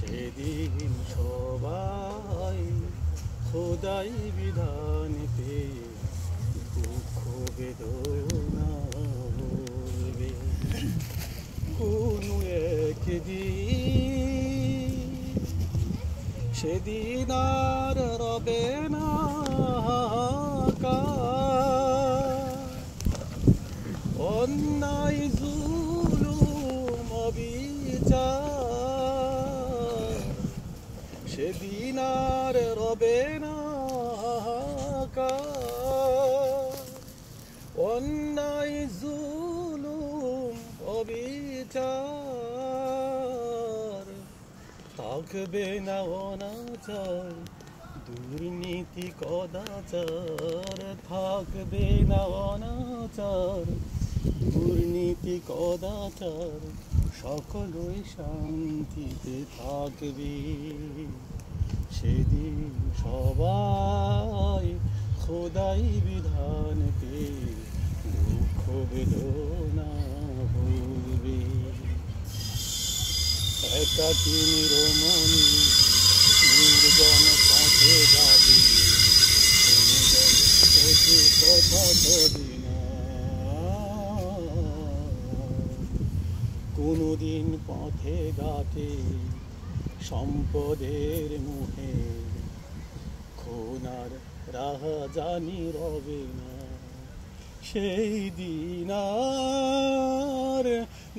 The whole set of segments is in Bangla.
সেদিন সবাই খোদাই বিধান পেয়ে দুঃখ বেদনা বলবে। কোনো একদিন সেদিন আর রবে না অন্যায় জুলুম অবিচার, সেদিন আর রবে না অন্যায় জুলুম অবিচার, থাকবে না অনাচার দুর্নীতি কদাচার, থাকবে না অনাচার দুর্নীতি কদাচার, সকলই শান্তিতে থাকবে। সেদিন সবাই খোদাই বিধান পেয়ে দুঃখ বেদনা ভুলবে। একাকী নিরমণি নির্জন পথে যাবে, কচু কথা কবি না কোনোদিন পথে ঘাটে সম্পদের মুহে, খুনার রাহা জানি রবে না। সেই দিন আর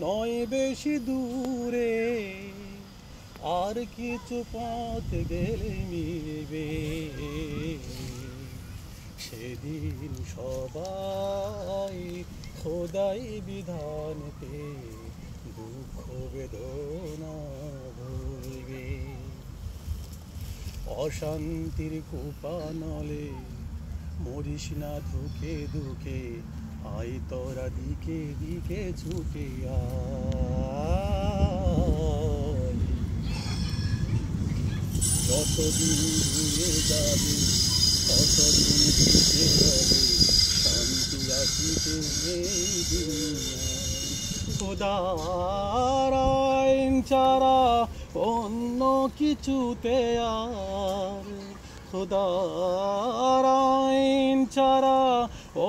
নয় বেশি দূরে, আর কিছু পথ গেলে মিলবে। সেদিন সবাই খোদাই বিধান পেয়ে দুঃখ বেদনা ভুলবে। অশান্তির কূপানলে মরিস না ধুকে ধুকে, আয় তোরা দিকে দিকে ছুটে আয়। যতদিন ঘুরে যাবে ততদিন দিকে হবে শান্তি আসিতে এই দুনিয়ায়। খোদার আইন ছাড়া অন্য কিছুতে আর, খোদার আইন ছাড়া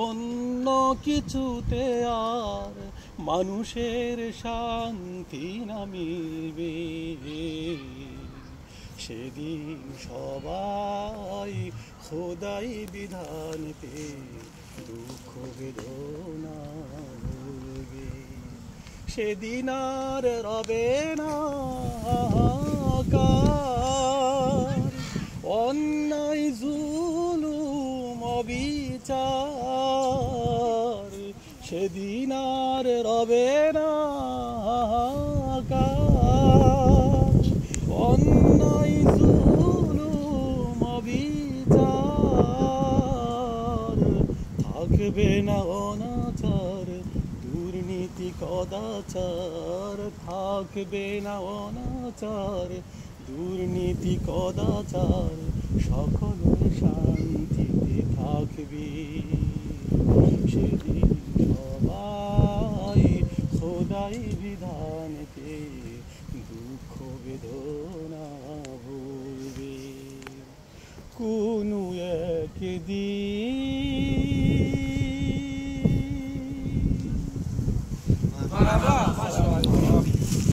অন্য কিছুতে আর মানুষের শান্তি না মিলবে। সেদিন সবাই খোদাই বিধান পেয়ে দুঃখ বেদনা ভুলবে। সেদিন আর রবে না অন্যায় জুলুম অবিচার, সেদিন আর রবে না অন্যায় জুলুম অবিচার, থাকবে না অনাচার দুর্নীতি কদাচার, থাকবে না অনাচার দুর্নীতি কদাচার, সকল শান্তিতে থাকবে। সেদিন সবাই খোদাই বিধান পেয়ে দুঃখ বেদনা ভুলবে। কোনো একদিন